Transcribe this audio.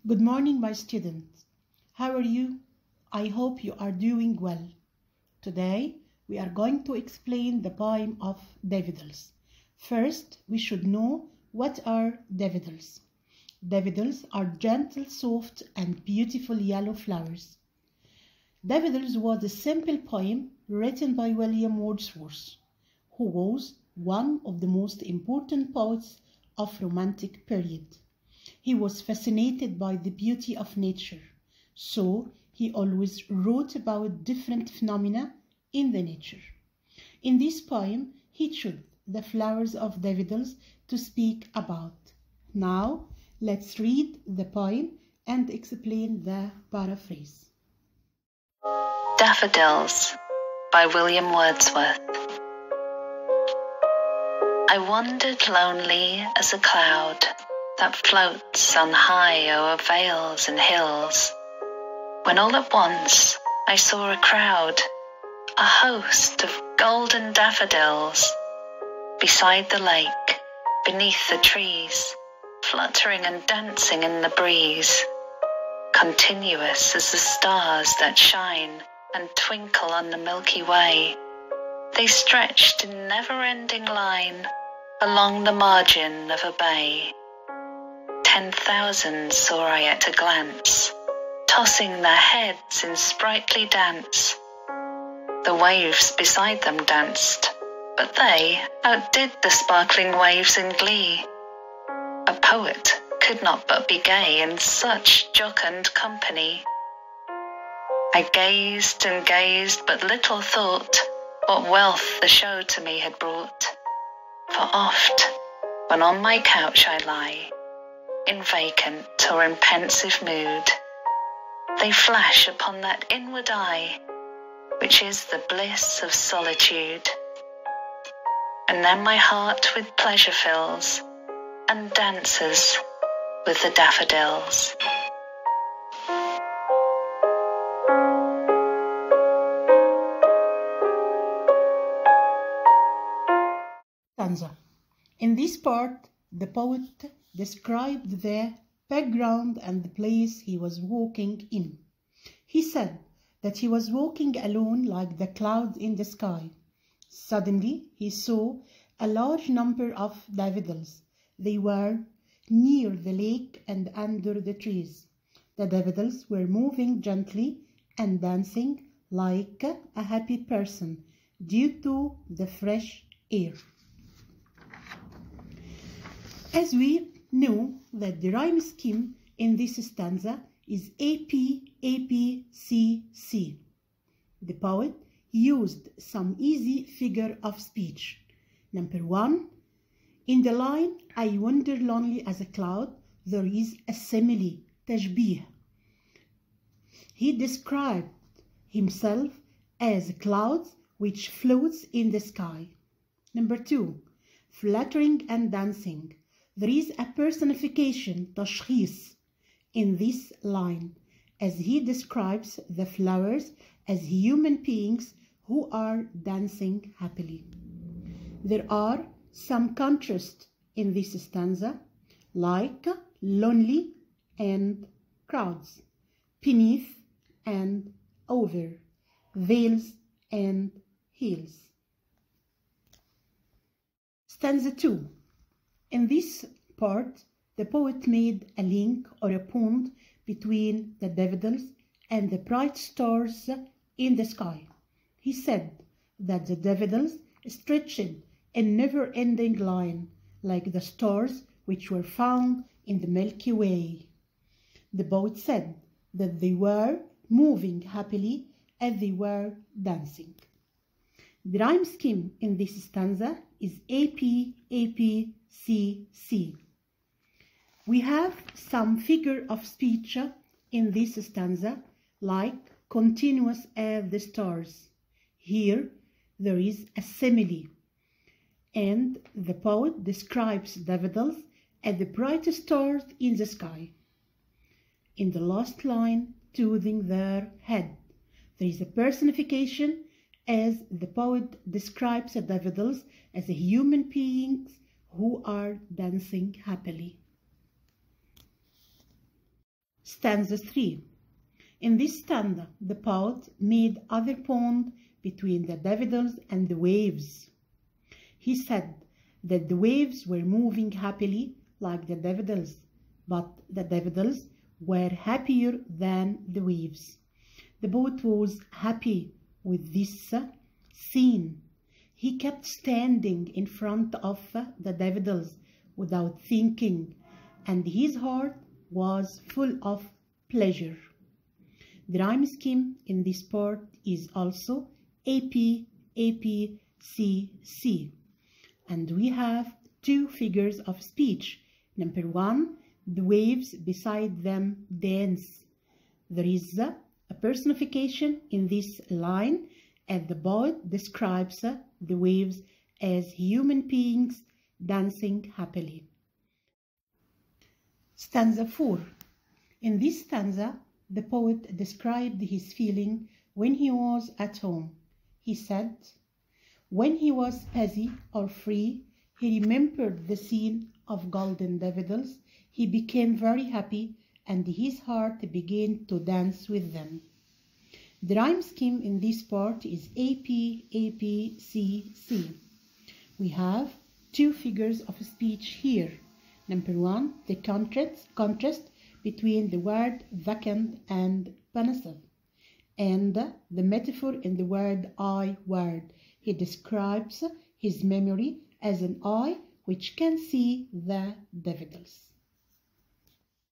Good morning, my students. How are you? I hope you are doing well. Today, we are going to explain the poem of Daffodils. First, we should know what are daffodils. Daffodils are gentle, soft, and beautiful yellow flowers. Daffodils was a simple poem written by William Wordsworth, who was one of the most important poets of Romantic period. He was fascinated by the beauty of nature, so he always wrote about different phenomena in the nature. In this poem, he chose the flowers of daffodils to speak about. Now, let's read the poem and explain the paraphrase. Daffodils by William Wordsworth. I wandered lonely as a cloud that floats on high o'er vales and hills, when all at once I saw a crowd, a host of golden daffodils, beside the lake, beneath the trees, fluttering and dancing in the breeze, continuous as the stars that shine and twinkle on the Milky Way. They stretched in never-ending line along the margin of a bay. 10,000 saw I at a glance, tossing their heads in sprightly dance. The waves beside them danced, but they outdid the sparkling waves in glee. A poet could not but be gay in such jocund company. I gazed and gazed, but little thought what wealth the show to me had brought. For oft, when on my couch I lie, in vacant or in pensive mood, they flash upon that inward eye, which is the bliss of solitude. And then my heart with pleasure fills, and dances with the daffodils. Stanza. In this part, the poet described the background and the place he was walking in. He said that he was walking alone like the clouds in the sky. Suddenly, he saw a large number of daffodils. They were near the lake and under the trees. The daffodils were moving gently and dancing like a happy person due to the fresh air. As we know that the rhyme scheme in this stanza is AP-AP-C-C. The poet used some easy figure of speech. Number 1, in the line, I wander lonely as a cloud, there is a simile, tashbih. He described himself as a cloud which floats in the sky. Number 2, fluttering and dancing. There is a personification, tashkhis, in this line, as he describes the flowers as human beings who are dancing happily. There are some contrast in this stanza, like lonely and crowds, beneath and over, vales and hills. Stanza 2. In this part, the poet made a link or a pond between the daffodils and the bright stars in the sky. He said that the daffodils stretched a never-ending line, like the stars which were found in the Milky Way. The poet said that they were moving happily as they were dancing. The rhyme scheme in this stanza is AP-AP-C-C. We have some figure of speech in this stanza, like continuous as the stars. Here there is a simile, and the poet describes daffodils as the brightest stars in the sky. In the last line, toothing their head, there is a personification as the poet describes the daffodils as human beings who are dancing happily. Stanza 3. In this stanza, the poet made other pond between the daffodils and the waves. He said that the waves were moving happily like the daffodils, but the daffodils were happier than the waves. The poet was happy with this scene. He kept standing in front of the daffodils without thinking, and his heart was full of pleasure. The rhyme scheme in this part is also AP, AP, CC. And we have two figures of speech. Number 1, the waves beside them dance. There is a personification in this line, and the poet describes the waves as human beings dancing happily. Stanza 4. In this stanza, the poet described his feeling when he was at home. He said, when he was busy or free, he remembered the scene of golden daffodils. He became very happy, and his heart began to dance with them. The rhyme scheme in this part is AP, AP, CC. We have two figures of speech here. Number 1, the contrast between the word vacant and pensive, and the metaphor in the word eye word. He describes his memory as an eye which can see the daffodils.